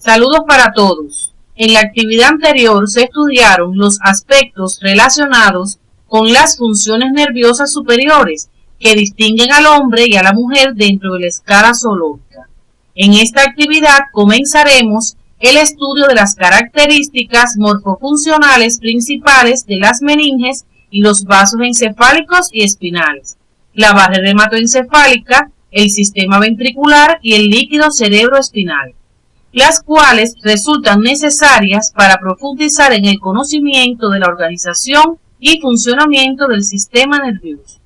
Saludos para todos. En la actividad anterior se estudiaron los aspectos relacionados con las funciones nerviosas superiores que distinguen al hombre y a la mujer dentro de la escala zoológica. En esta actividad comenzaremos el estudio de las características morfofuncionales principales de las meninges y los vasos encefálicos y espinales, la barrera hematoencefálica, el sistema ventricular y el líquido cerebroespinal, las cuales resultan necesarias para profundizar en el conocimiento de la organización y funcionamiento del sistema nervioso.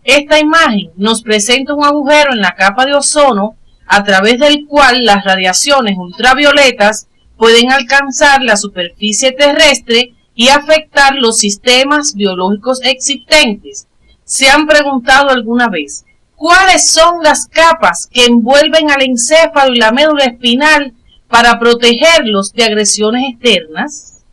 Esta imagen nos presenta un agujero en la capa de ozono a través del cual las radiaciones ultravioletas pueden alcanzar la superficie terrestre y afectar los sistemas biológicos existentes. ¿Se han preguntado alguna vez cuáles son las capas que envuelven al encéfalo y la médula espinal para protegerlos de agresiones externas?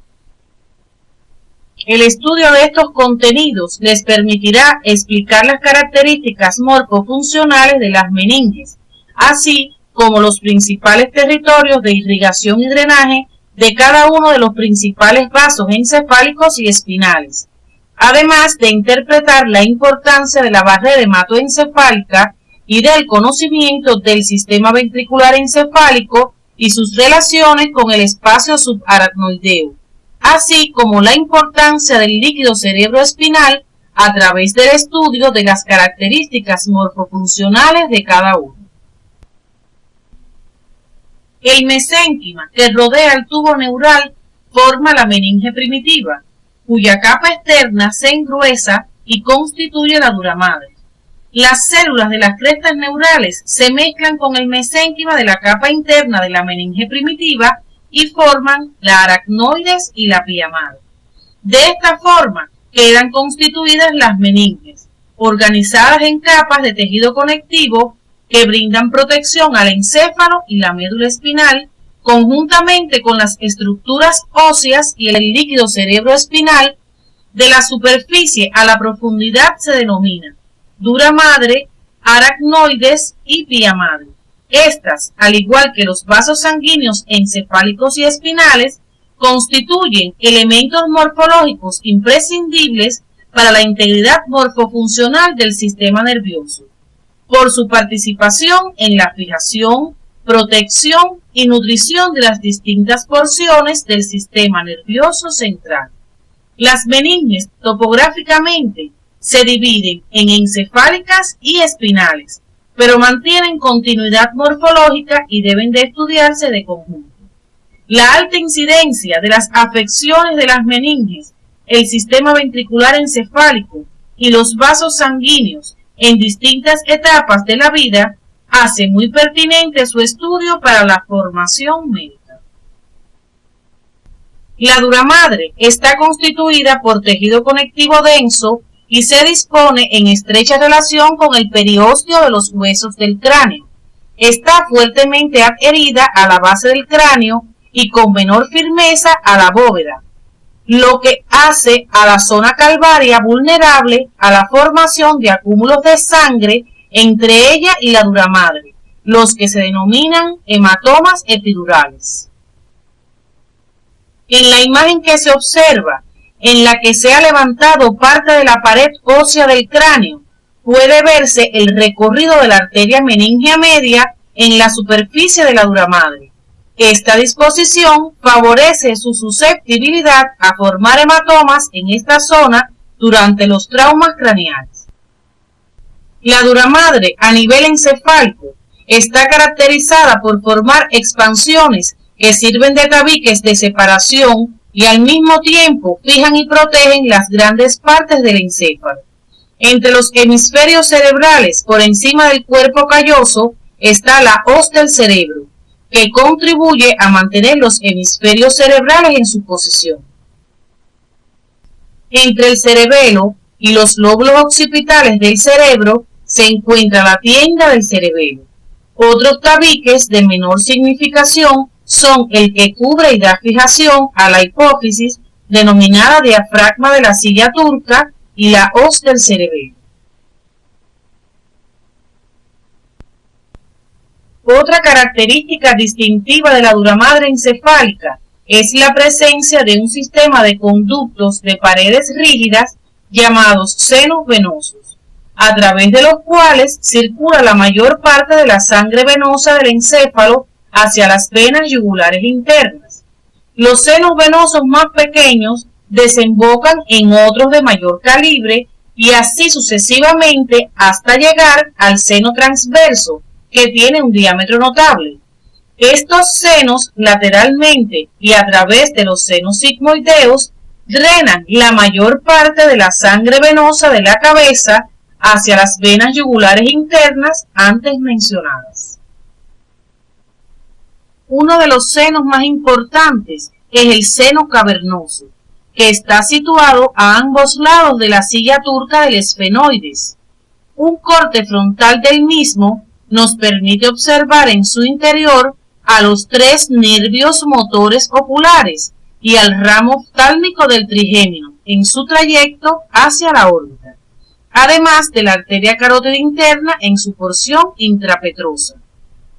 El estudio de estos contenidos les permitirá explicar las características morfofuncionales de las meninges, así como los principales territorios de irrigación y drenaje de cada uno de los principales vasos encefálicos y espinales, además de interpretar la importancia de la barrera hematoencefálica y del conocimiento del sistema ventricular encefálico y sus relaciones con el espacio subaracnoideo, así como la importancia del líquido cerebroespinal a través del estudio de las características morfofuncionales de cada uno. El mesénquima que rodea el tubo neural forma la meninge primitiva, cuya capa externa se engruesa y constituye la dura madre. Las células de las crestas neurales se mezclan con el mesénquima de la capa interna de la meninge primitiva y forman la aracnoides y la pía madre. De esta forma quedan constituidas las meninges, organizadas en capas de tejido conectivo que brindan protección al encéfalo y la médula espinal, conjuntamente con las estructuras óseas y el líquido cerebroespinal. De la superficie a la profundidad se denomina dura madre, aracnoides y pía madre. Estas, al igual que los vasos sanguíneos encefálicos y espinales, constituyen elementos morfológicos imprescindibles para la integridad morfofuncional del sistema nervioso, por su participación en la fijación, protección y nutrición de las distintas porciones del sistema nervioso central. Las meninges topográficamente se dividen en encefálicas y espinales, pero mantienen continuidad morfológica y deben de estudiarse de conjunto. La alta incidencia de las afecciones de las meninges, el sistema ventricular encefálico y los vasos sanguíneos en distintas etapas de la vida hace muy pertinente su estudio para la formación médica. La dura madre está constituida por tejido conectivo denso y se dispone en estrecha relación con el periósteo de los huesos del cráneo. Está fuertemente adherida a la base del cráneo y con menor firmeza a la bóveda, lo que hace a la zona calvárea vulnerable a la formación de acúmulos de sangre entre ella y la dura madre, los que se denominan hematomas epidurales. En la imagen que se observa, en la que se ha levantado parte de la pared ósea del cráneo, puede verse el recorrido de la arteria meningea media en la superficie de la dura madre. Esta disposición favorece su susceptibilidad a formar hematomas en esta zona durante los traumas craneales. La dura madre a nivel encefálico está caracterizada por formar expansiones que sirven de tabiques de separación y al mismo tiempo fijan y protegen las grandes partes del encéfalo. Entre los hemisferios cerebrales, por encima del cuerpo calloso, está la hoz del cerebro, que contribuye a mantener los hemisferios cerebrales en su posición. Entre el cerebelo y los lóbulos occipitales del cerebro se encuentra la tienda del cerebelo. Otros tabiques de menor significación son el que cubre y da fijación a la hipófisis, denominada diafragma de la silla turca, y la hoz del cerebelo. Otra característica distintiva de la dura madre encefálica es la presencia de un sistema de conductos de paredes rígidas llamados senos venosos, a través de los cuales circula la mayor parte de la sangre venosa del encéfalo hacia las venas yugulares internas. Los senos venosos más pequeños desembocan en otros de mayor calibre y así sucesivamente hasta llegar al seno transverso, que tiene un diámetro notable. Estos senos lateralmente y a través de los senos sigmoideos drenan la mayor parte de la sangre venosa de la cabeza hacia las venas yugulares internas antes mencionadas. Uno de los senos más importantes es el seno cavernoso, que está situado a ambos lados de la silla turca del esfenoides. Un corte frontal del mismo nos permite observar en su interior a los 3 nervios motores oculares y al ramo oftálmico del trigémino en su trayecto hacia la órbita, además de la arteria carótida interna en su porción intrapetrosa.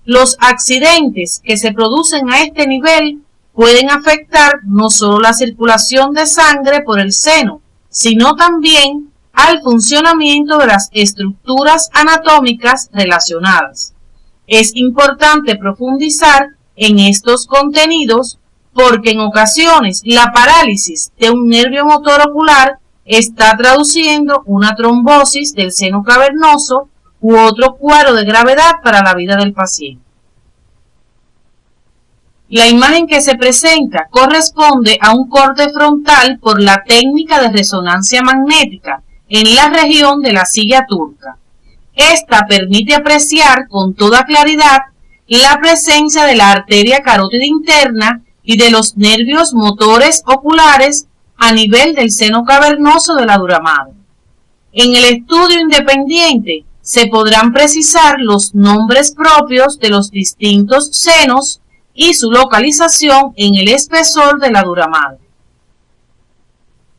Los accidentes que se producen a este nivel pueden afectar no solo la circulación de sangre por el seno, sino también al funcionamiento de las estructuras anatómicas relacionadas. Es importante profundizar en estos contenidos porque en ocasiones la parálisis de un nervio motor ocular está traduciendo una trombosis del seno cavernoso u otro cuadro de gravedad para la vida del paciente. La imagen que se presenta corresponde a un corte frontal por la técnica de resonancia magnética en la región de la silla turca. Esta permite apreciar con toda claridad la presencia de la arteria carótida interna y de los nervios motores oculares a nivel del seno cavernoso de la dura madre. En el estudio independiente se podrán precisar los nombres propios de los distintos senos y su localización en el espesor de la dura madre.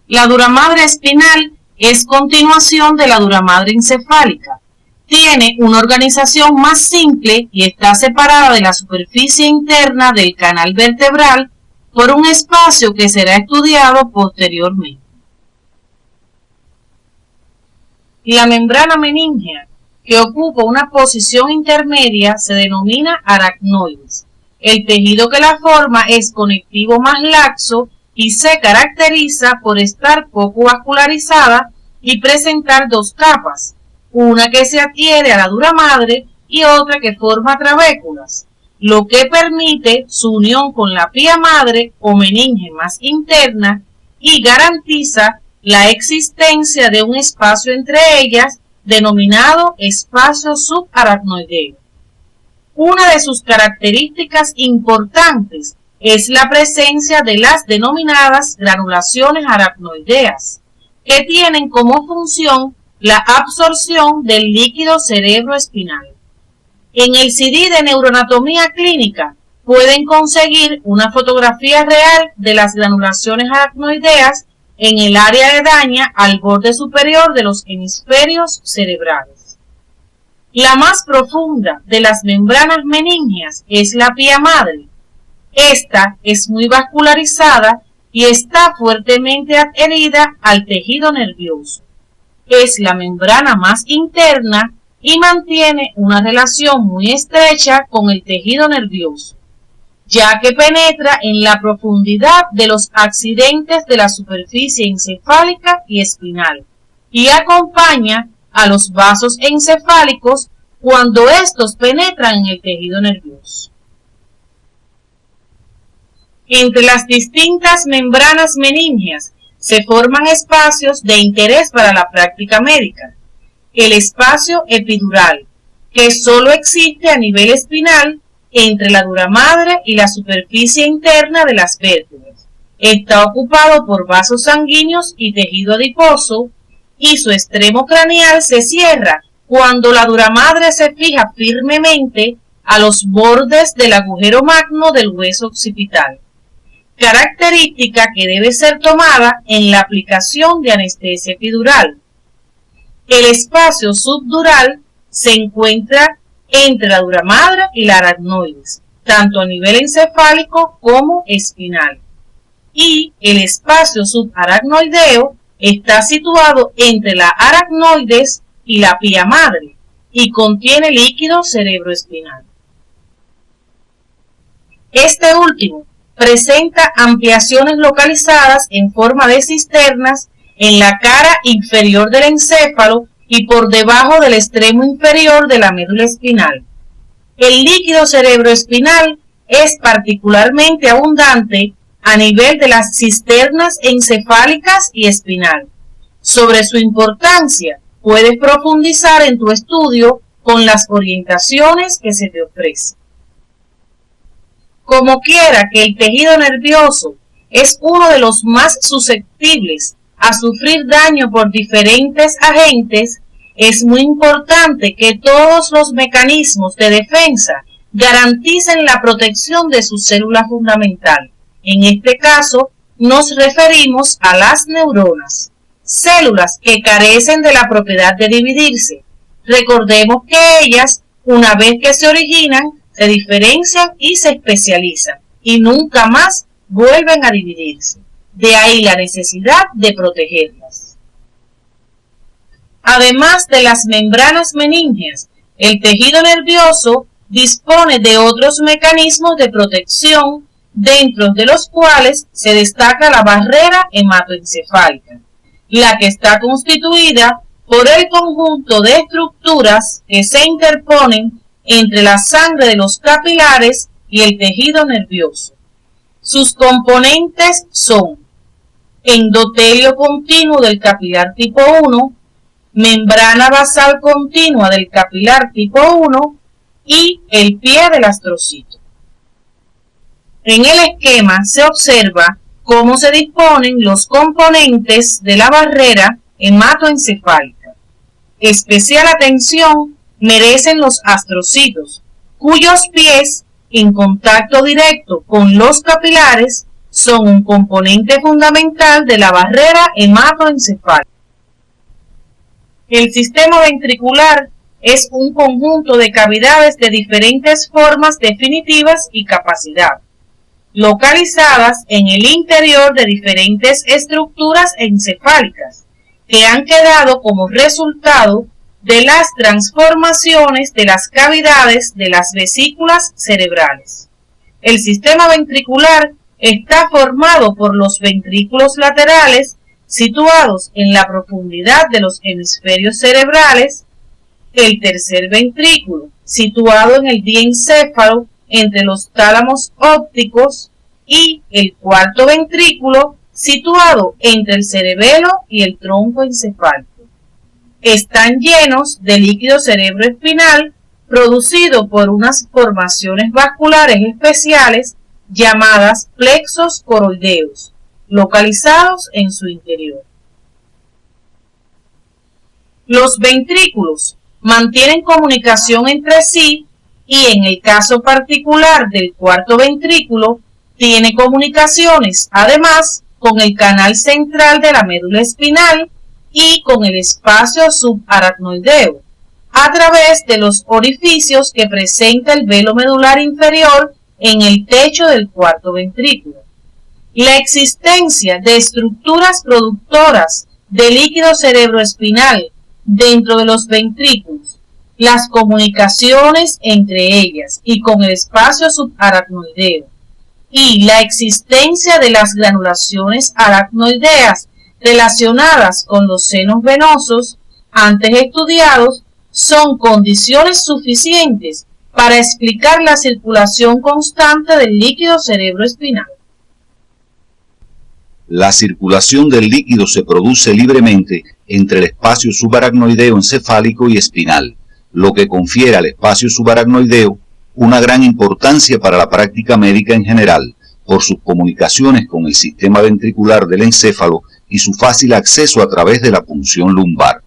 La dura madre espinal es continuación de la dura madre encefálica. Tiene una organización más simple y está separada de la superficie interna del canal vertebral por un espacio que será estudiado posteriormente. La membrana meningea, que ocupa una posición intermedia, se denomina aracnoides. El tejido que la forma es conectivo más laxo y se caracteriza por estar poco vascularizada y presentar 2 capas, una que se adhiere a la dura madre y otra que forma trabéculas, lo que permite su unión con la pía madre o meninge más interna y garantiza la existencia de un espacio entre ellas denominado espacio subaracnoideo. Una de sus características importantes es la presencia de las denominadas granulaciones aracnoideas, que tienen como función la absorción del líquido cerebroespinal. En el CD de neuroanatomía clínica pueden conseguir una fotografía real de las granulaciones aracnoideas en el área de daña al borde superior de los hemisferios cerebrales. La más profunda de las membranas meningeas es la pía madre. Esta es muy vascularizada y está fuertemente adherida al tejido nervioso. Es la membrana más interna y mantiene una relación muy estrecha con el tejido nervioso, ya que penetra en la profundidad de los accidentes de la superficie encefálica y espinal y acompaña a los vasos encefálicos cuando estos penetran en el tejido nervioso. Entre las distintas membranas meningeas se forman espacios de interés para la práctica médica. El espacio epidural, que solo existe a nivel espinal entre la dura madre y la superficie interna de las vértebras. Está ocupado por vasos sanguíneos y tejido adiposo, y su extremo craneal se cierra cuando la dura madre se fija firmemente a los bordes del agujero magno del hueso occipital, característica que debe ser tomada en la aplicación de anestesia epidural. El espacio subdural se encuentra entre la dura madre y la aracnoides, tanto a nivel encefálico como espinal. Y el espacio subaracnoideo está situado entre la aracnoides y la pía madre y contiene líquido cerebroespinal. Este último presenta ampliaciones localizadas en forma de cisternas en la cara inferior del encéfalo y por debajo del extremo inferior de la médula espinal. El líquido cerebroespinal es particularmente abundante a nivel de las cisternas encefálicas y espinal. Sobre su importancia, puedes profundizar en tu estudio con las orientaciones que se te ofrecen. Como quiera que el tejido nervioso es uno de los más susceptibles a sufrir daño por diferentes agentes, es muy importante que todos los mecanismos de defensa garanticen la protección de su célula fundamental. En este caso, nos referimos a las neuronas, células que carecen de la propiedad de dividirse. Recordemos que ellas, una vez que se originan, se diferencian y se especializan, y nunca más vuelven a dividirse. De ahí la necesidad de protegerlas. Además de las membranas meníngeas, el tejido nervioso dispone de otros mecanismos de protección, dentro de los cuales se destaca la barrera hematoencefálica, la que está constituida por el conjunto de estructuras que se interponen entre la sangre de los capilares y el tejido nervioso. Sus componentes son endotelio continuo del capilar tipo 1, membrana basal continua del capilar tipo 1 y el pie del astrocito. En el esquema se observa cómo se disponen los componentes de la barrera hematoencefálica. Especial atención merecen los astrocitos, cuyos pies, en contacto directo con los capilares, son un componente fundamental de la barrera hematoencefálica. El sistema ventricular es un conjunto de cavidades de diferentes formas definitivas y capacidad, localizadas en el interior de diferentes estructuras encefálicas, que han quedado como resultado de las transformaciones de las cavidades de las vesículas cerebrales. El sistema ventricular está formado por los ventrículos laterales situados en la profundidad de los hemisferios cerebrales, el tercer ventrículo situado en el diencéfalo entre los tálamos ópticos y el cuarto ventrículo situado entre el cerebelo y el tronco encefálico. Están llenos de líquido cerebroespinal producido por unas formaciones vasculares especiales llamadas plexos coroideos, localizados en su interior. Los ventrículos mantienen comunicación entre sí y en el caso particular del cuarto ventrículo tiene comunicaciones además con el canal central de la médula espinal y con el espacio subaracnoideo, a través de los orificios que presenta el velo medular inferior en el techo del cuarto ventrículo. La existencia de estructuras productoras de líquido cerebroespinal dentro de los ventrículos, las comunicaciones entre ellas y con el espacio subaracnoideo, y la existencia de las granulaciones aracnoideas relacionadas con los senos venosos antes estudiados son condiciones suficientes para explicar la circulación constante del líquido cerebroespinal. La circulación del líquido se produce libremente entre el espacio subaracnoideo encefálico y espinal, lo que confiere al espacio subaracnoideo una gran importancia para la práctica médica en general, por sus comunicaciones con el sistema ventricular del encéfalo y su fácil acceso a través de la punción lumbar.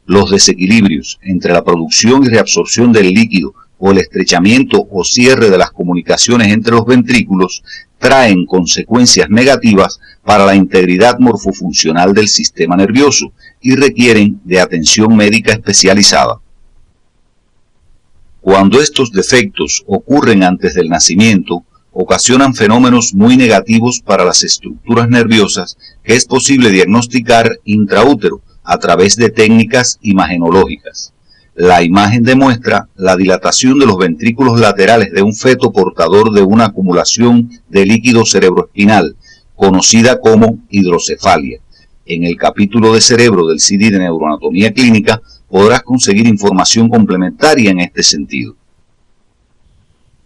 Los desequilibrios entre la producción y reabsorción del líquido o el estrechamiento o cierre de las comunicaciones entre los ventrículos traen consecuencias negativas para la integridad morfofuncional del sistema nervioso y requieren de atención médica especializada. Cuando estos defectos ocurren antes del nacimiento, ocasionan fenómenos muy negativos para las estructuras nerviosas que es posible diagnosticar intraútero a través de técnicas imagenológicas. La imagen demuestra la dilatación de los ventrículos laterales de un feto portador de una acumulación de líquido cerebroespinal, conocida como hidrocefalia. En el capítulo de cerebro del CD de Neuroanatomía Clínica podrás conseguir información complementaria en este sentido.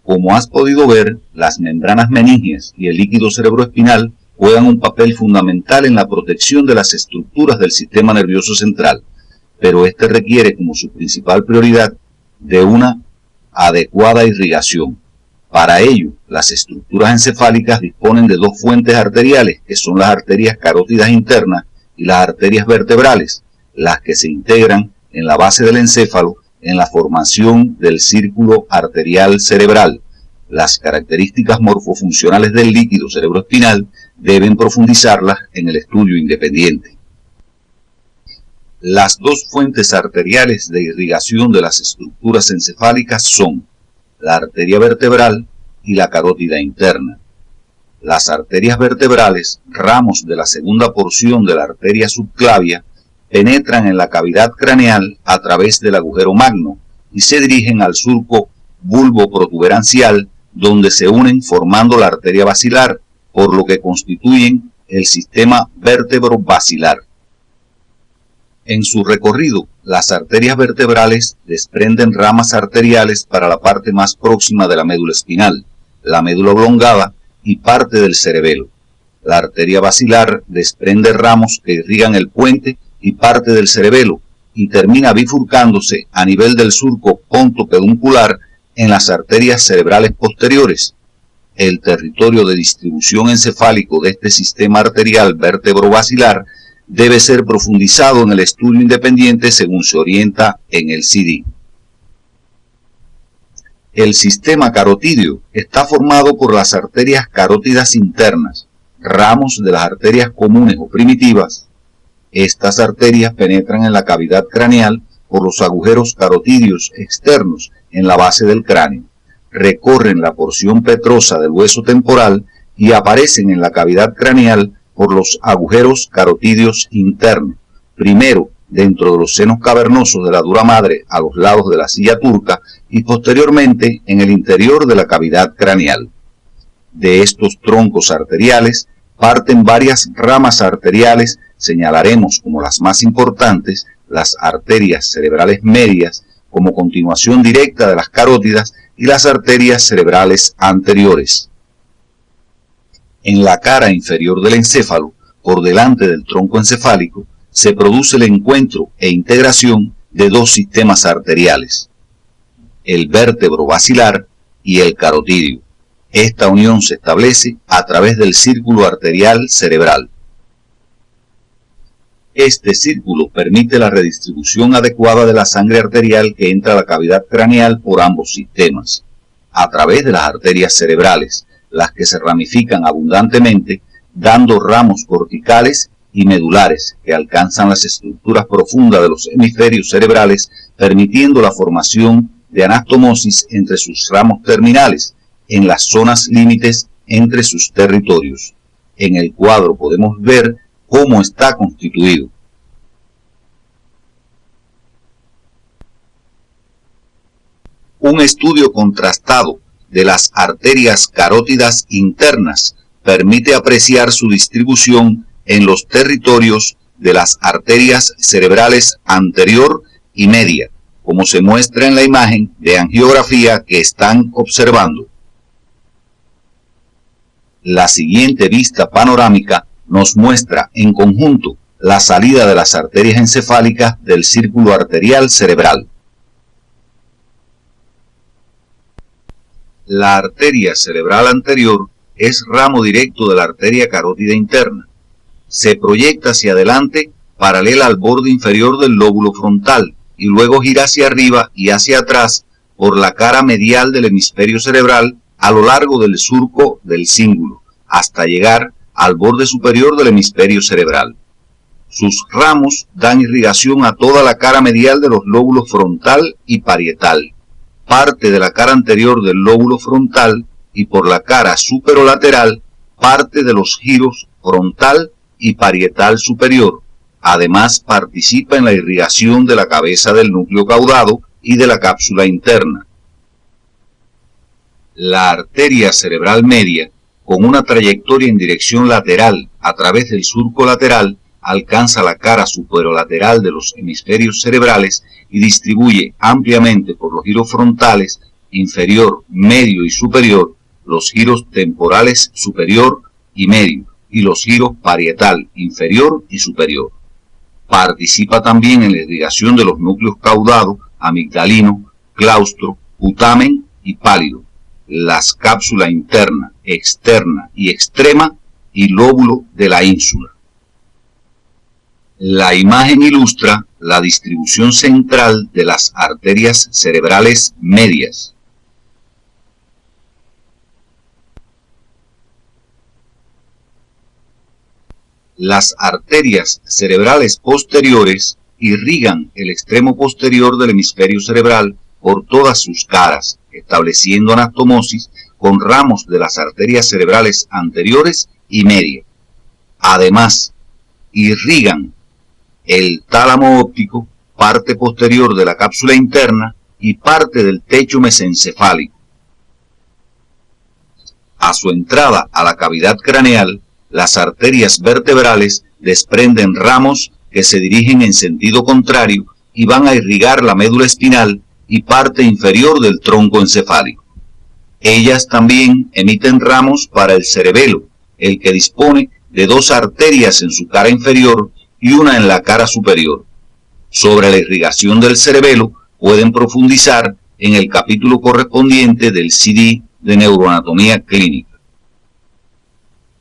Como has podido ver, las membranas meníngeas y el líquido cerebroespinal juegan un papel fundamental en la protección de las estructuras del sistema nervioso central, pero este requiere como su principal prioridad de una adecuada irrigación. Para ello, las estructuras encefálicas disponen de dos fuentes arteriales, que son las arterias carótidas internas y las arterias vertebrales, las que se integran en la base del encéfalo en la formación del círculo arterial cerebral. Las características morfofuncionales del líquido cerebroespinal deben profundizarlas en el estudio independiente. Las dos fuentes arteriales de irrigación de las estructuras encefálicas son la arteria vertebral y la carótida interna. Las arterias vertebrales, ramos de la segunda porción de la arteria subclavia, penetran en la cavidad craneal a través del agujero magno y se dirigen al surco bulboprotuberancial, donde se unen formando la arteria basilar, por lo que constituyen el sistema vértebro-basilar. En su recorrido, las arterias vertebrales desprenden ramas arteriales para la parte más próxima de la médula espinal, la médula oblongada y parte del cerebelo. La arteria basilar desprende ramos que irrigan el puente y parte del cerebelo y termina bifurcándose a nivel del surco pontopeduncular en las arterias cerebrales posteriores. El territorio de distribución encefálico de este sistema arterial vértebro-basilar debe ser profundizado en el estudio independiente según se orienta en el CD. El sistema carotídeo está formado por las arterias carótidas internas, ramos de las arterias comunes o primitivas. Estas arterias penetran en la cavidad craneal por los agujeros carotídeos externos en la base del cráneo, recorren la porción petrosa del hueso temporal y aparecen en la cavidad craneal por los agujeros carotídeos internos, primero dentro de los senos cavernosos de la dura madre a los lados de la silla turca y posteriormente en el interior de la cavidad craneal. De estos troncos arteriales parten varias ramas arteriales, señalaremos como las más importantes las arterias cerebrales medias como continuación directa de las carótidas y las arterias cerebrales anteriores. En la cara inferior del encéfalo, por delante del tronco encefálico, se produce el encuentro e integración de dos sistemas arteriales, el vértebro basilar y el carotídeo. Esta unión se establece a través del círculo arterial cerebral. Este círculo permite la redistribución adecuada de la sangre arterial que entra a la cavidad craneal por ambos sistemas, a través de las arterias cerebrales, las que se ramifican abundantemente, dando ramos corticales y medulares que alcanzan las estructuras profundas de los hemisferios cerebrales, permitiendo la formación de anastomosis entre sus ramos terminales, en las zonas límites entre sus territorios. En el cuadro podemos ver cómo está constituido. Un estudio contrastado de las arterias carótidas internas permite apreciar su distribución en los territorios de las arterias cerebrales anterior y media, como se muestra en la imagen de angiografía que están observando. La siguiente vista panorámica nos muestra en conjunto la salida de las arterias encefálicas del círculo arterial cerebral. La arteria cerebral anterior es ramo directo de la arteria carótida interna. Se proyecta hacia adelante paralela al borde inferior del lóbulo frontal y luego gira hacia arriba y hacia atrás por la cara medial del hemisferio cerebral a lo largo del surco del cíngulo, hasta llegar al borde superior del hemisferio cerebral. Sus ramos dan irrigación a toda la cara medial de los lóbulos frontal y parietal. parte de la cara anterior del lóbulo frontal y por la cara superolateral parte de los giros frontal y parietal superior. Además, participa en la irrigación de la cabeza del núcleo caudado y de la cápsula interna. La arteria cerebral media, con una trayectoria en dirección lateral a través del surco lateral, alcanza la cara superolateral de los hemisferios cerebrales y distribuye ampliamente por los giros frontales, inferior, medio y superior, los giros temporales superior y medio, y los giros parietal, inferior y superior. Participa también en la irrigación de los núcleos caudado, amigdalino, claustro, putamen y pálido, las cápsulas interna, externa y extrema y lóbulo de la ínsula. La imagen ilustra la distribución central de las arterias cerebrales medias. Las arterias cerebrales posteriores irrigan el extremo posterior del hemisferio cerebral por todas sus caras, estableciendo anastomosis con ramos de las arterias cerebrales anteriores y media. Además, irrigan el tálamo óptico, parte posterior de la cápsula interna y parte del techo mesencefálico. A su entrada a la cavidad craneal, las arterias vertebrales desprenden ramos que se dirigen en sentido contrario y van a irrigar la médula espinal y parte inferior del tronco encefálico. Ellas también emiten ramos para el cerebelo, el que dispone de dos arterias en su cara inferior y una en la cara superior. Sobre la irrigación del cerebelo pueden profundizar en el capítulo correspondiente del CD de neuroanatomía clínica.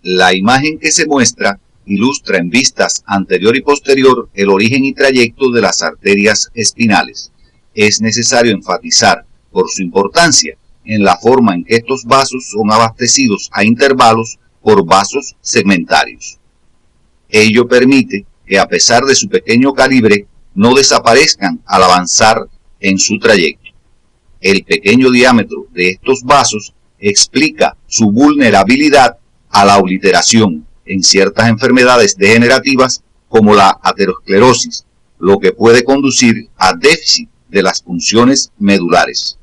La imagen que se muestra ilustra en vistas anterior y posterior el origen y trayecto de las arterias espinales. Es necesario enfatizar, por su importancia, en la forma en que estos vasos son abastecidos a intervalos por vasos segmentarios. Ello permite que, a pesar de su pequeño calibre, no desaparezcan al avanzar en su trayecto. El pequeño diámetro de estos vasos explica su vulnerabilidad a la obliteración en ciertas enfermedades degenerativas como la aterosclerosis, lo que puede conducir a déficit de las funciones medulares.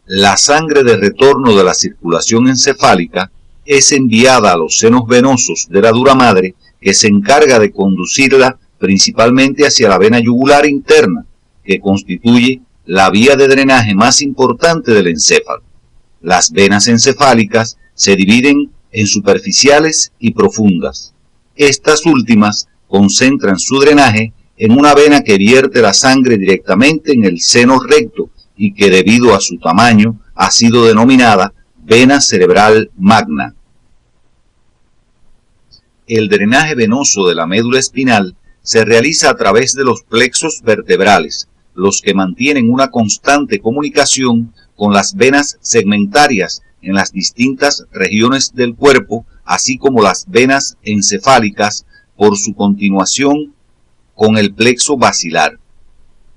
La sangre de retorno de la circulación encefálica es enviada a los senos venosos de la dura madre, que se encarga de conducirla principalmente hacia la vena yugular interna, que constituye la vía de drenaje más importante del encéfalo. Las venas encefálicas se dividen en superficiales y profundas. Estas últimas concentran su drenaje en una vena que vierte la sangre directamente en el seno recto y que, debido a su tamaño, ha sido denominada vena cerebral magna. El drenaje venoso de la médula espinal se realiza a través de los plexos vertebrales, los que mantienen una constante comunicación con las venas segmentarias en las distintas regiones del cuerpo, así como las venas encefálicas por su continuación con el plexo basilar.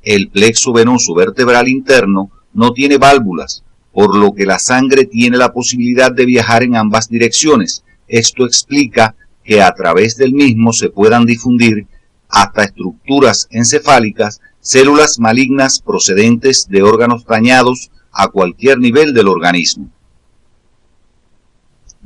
El plexo venoso vertebral interno no tiene válvulas, por lo que la sangre tiene la posibilidad de viajar en ambas direcciones. Esto explica que a través del mismo se puedan difundir hasta estructuras encefálicas, células malignas procedentes de órganos dañados a cualquier nivel del organismo.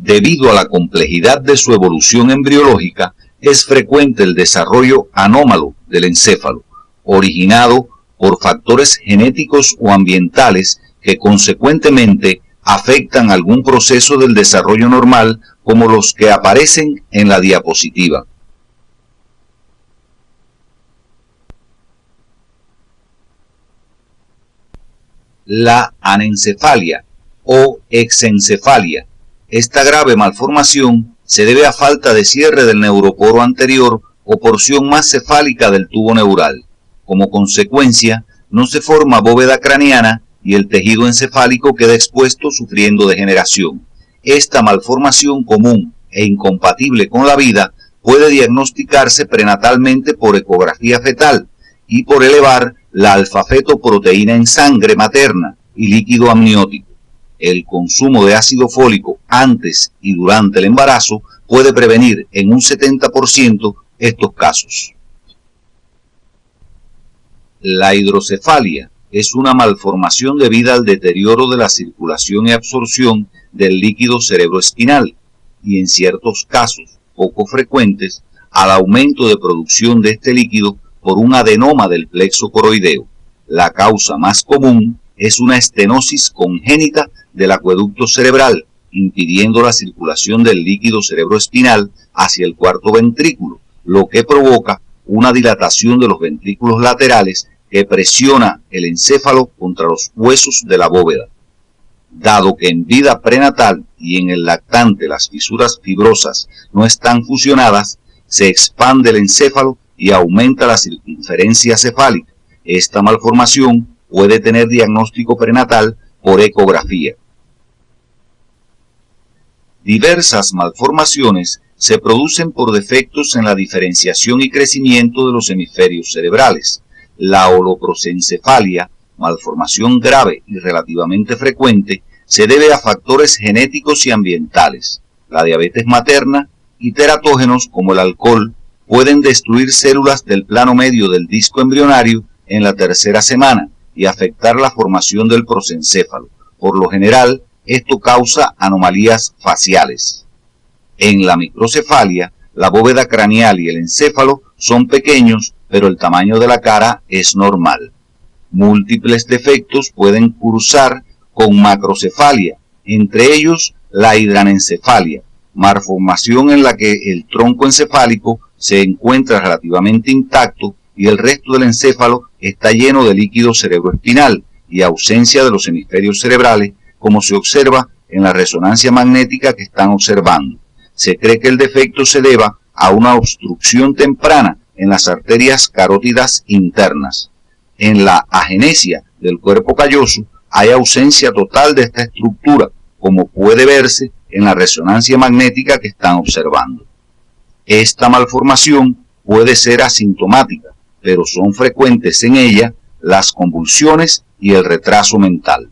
Debido a la complejidad de su evolución embriológica, es frecuente el desarrollo anómalo del encéfalo, originado por factores genéticos o ambientales que consecuentemente afectan algún proceso del desarrollo normal, como los que aparecen en la diapositiva. La anencefalia o exencefalia. Esta grave malformación se debe a falta de cierre del neuroporo anterior o porción más cefálica del tubo neural. Como consecuencia, no se forma bóveda craneana y el tejido encefálico queda expuesto sufriendo degeneración. Esta malformación común e incompatible con la vida puede diagnosticarse prenatalmente por ecografía fetal y por elevar la alfa-fetoproteína en sangre materna y líquido amniótico. El consumo de ácido fólico antes y durante el embarazo puede prevenir en un 70% estos casos. La hidrocefalia es una malformación debida al deterioro de la circulación y absorción del líquido cerebroespinal y, en ciertos casos poco frecuentes, al aumento de producción de este líquido por un adenoma del plexo coroideo. La causa más común es una estenosis congénita del acueducto cerebral, impidiendo la circulación del líquido cerebroespinal hacia el cuarto ventrículo, lo que provoca una dilatación de los ventrículos laterales que presiona el encéfalo contra los huesos de la bóveda. Dado que en vida prenatal y en el lactante las fisuras fibrosas no están fusionadas, se expande el encéfalo y aumenta la circunferencia cefálica. Esta malformación puede tener diagnóstico prenatal por ecografía. Diversas malformaciones se producen por defectos en la diferenciación y crecimiento de los hemisferios cerebrales. La holoprosencefalia, malformación grave y relativamente frecuente, se debe a factores genéticos y ambientales. La diabetes materna y teratógenos como el alcohol pueden destruir células del plano medio del disco embrionario en la tercera semana y afectar la formación del prosencéfalo. Por lo general, esto causa anomalías faciales. En la microcefalia, la bóveda craneal y el encéfalo son pequeños, pero el tamaño de la cara es normal. Múltiples defectos pueden cursar con macrocefalia, entre ellos la hidranencefalia, malformación en la que el tronco encefálico se encuentra relativamente intacto y el resto del encéfalo está lleno de líquido cerebroespinal y ausencia de los hemisferios cerebrales, como se observa en la resonancia magnética que están observando. Se cree que el defecto se deba a una obstrucción temprana en las arterias carótidas internas. En la agenesia del cuerpo calloso hay ausencia total de esta estructura, como puede verse en la resonancia magnética que están observando. Esta malformación puede ser asintomática, pero son frecuentes en ella las convulsiones y el retraso mental.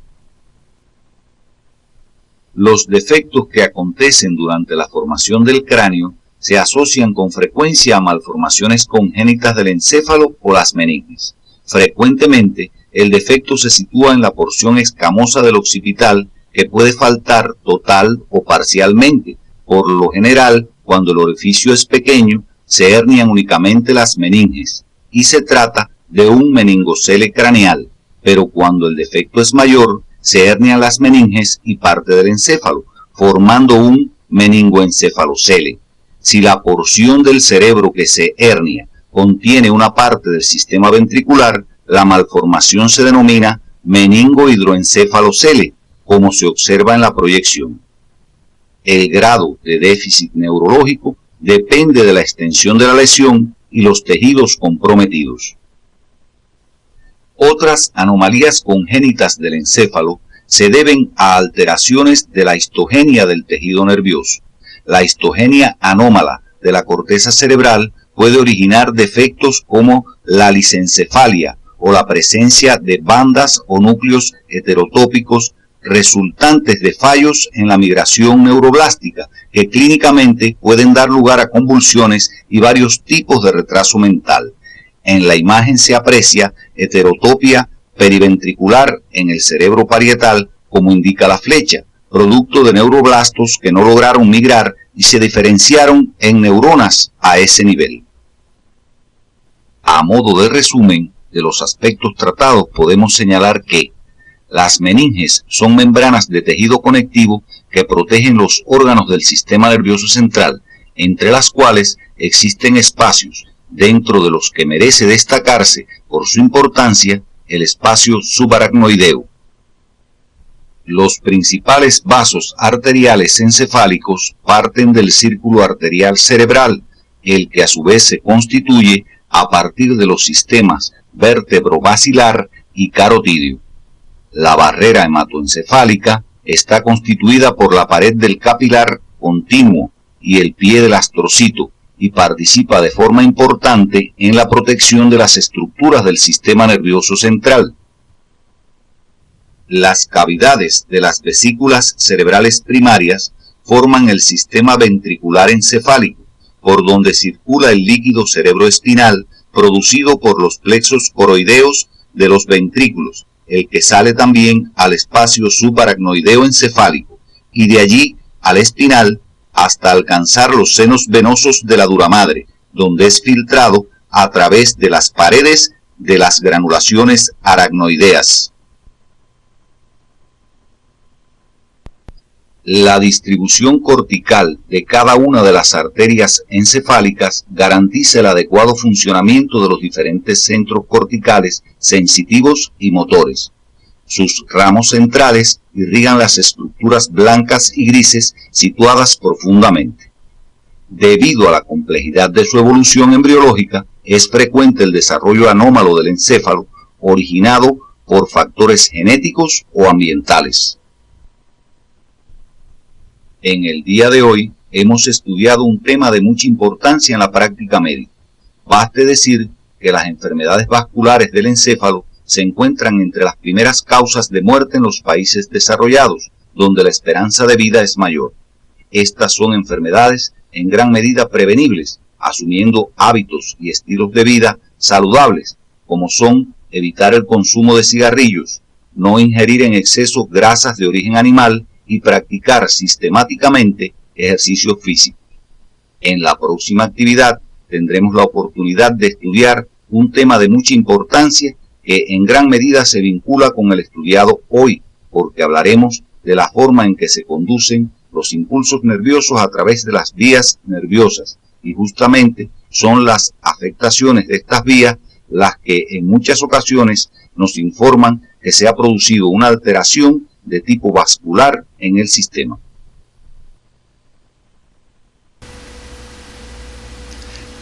Los defectos que acontecen durante la formación del cráneo se asocian con frecuencia a malformaciones congénitas del encéfalo o las meninges. Frecuentemente, el defecto se sitúa en la porción escamosa del occipital, que puede faltar total o parcialmente. Por lo general, cuando el orificio es pequeño, se hernian únicamente las meninges y se trata de un meningocele craneal, pero cuando el defecto es mayor, se hernian las meninges y parte del encéfalo, formando un meningoencefalocele. Si la porción del cerebro que se hernia contiene una parte del sistema ventricular, la malformación se denomina meningohidroencefalocele, como se observa en la proyección. El grado de déficit neurológico depende de la extensión de la lesión y los tejidos comprometidos. Otras anomalías congénitas del encéfalo se deben a alteraciones de la histogenia del tejido nervioso. La histogenia anómala de la corteza cerebral puede originar defectos como la lisencefalia o la presencia de bandas o núcleos heterotópicos resultantes de fallos en la migración neuroblástica, que clínicamente pueden dar lugar a convulsiones y varios tipos de retraso mental. En la imagen se aprecia heterotopia periventricular en el cerebro parietal, como indica la flecha, producto de neuroblastos que no lograron migrar y se diferenciaron en neuronas a ese nivel. A modo de resumen de los aspectos tratados, podemos señalar que las meninges son membranas de tejido conectivo que protegen los órganos del sistema nervioso central, entre las cuales existen espacios, dentro de los que merece destacarse por su importancia el espacio subaracnoideo. Los principales vasos arteriales encefálicos parten del círculo arterial cerebral, el que a su vez se constituye a partir de los sistemas vértebro-basilar y carotídeo. La barrera hematoencefálica está constituida por la pared del capilar continuo y el pie del astrocito, y participa de forma importante en la protección de las estructuras del sistema nervioso central. Las cavidades de las vesículas cerebrales primarias forman el sistema ventricular encefálico, por donde circula el líquido cerebroespinal producido por los plexos coroideos de los ventrículos, el que sale también al espacio subaracnoideo encefálico y de allí al espinal hasta alcanzar los senos venosos de la dura madre, donde es filtrado a través de las paredes de las granulaciones aracnoideas. La distribución cortical de cada una de las arterias encefálicas garantiza el adecuado funcionamiento de los diferentes centros corticales sensitivos y motores. Sus ramos centrales irrigan las estructuras blancas y grises situadas profundamente. Debido a la complejidad de su evolución embriológica, es frecuente el desarrollo anómalo del encéfalo originado por factores genéticos o ambientales. En el día de hoy hemos estudiado un tema de mucha importancia en la práctica médica. Baste decir que las enfermedades vasculares del encéfalo se encuentran entre las primeras causas de muerte en los países desarrollados, donde la esperanza de vida es mayor. Estas son enfermedades en gran medida prevenibles, asumiendo hábitos y estilos de vida saludables, como son evitar el consumo de cigarrillos, no ingerir en exceso grasas de origen animal y practicar sistemáticamente ejercicio físico. En la próxima actividad tendremos la oportunidad de estudiar un tema de mucha importancia que en gran medida se vincula con el estudiado hoy, porque hablaremos de la forma en que se conducen los impulsos nerviosos a través de las vías nerviosas, y justamente son las afectaciones de estas vías las que en muchas ocasiones nos informan que se ha producido una alteración de tipo vascular en el sistema.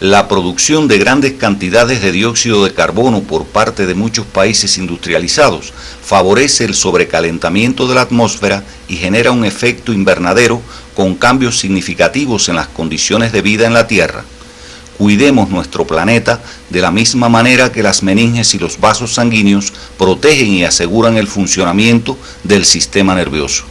La producción de grandes cantidades de dióxido de carbono por parte de muchos países industrializados favorece el sobrecalentamiento de la atmósfera y genera un efecto invernadero con cambios significativos en las condiciones de vida en la Tierra. Cuidemos nuestro planeta de la misma manera que las meninges y los vasos sanguíneos protegen y aseguran el funcionamiento del sistema nervioso.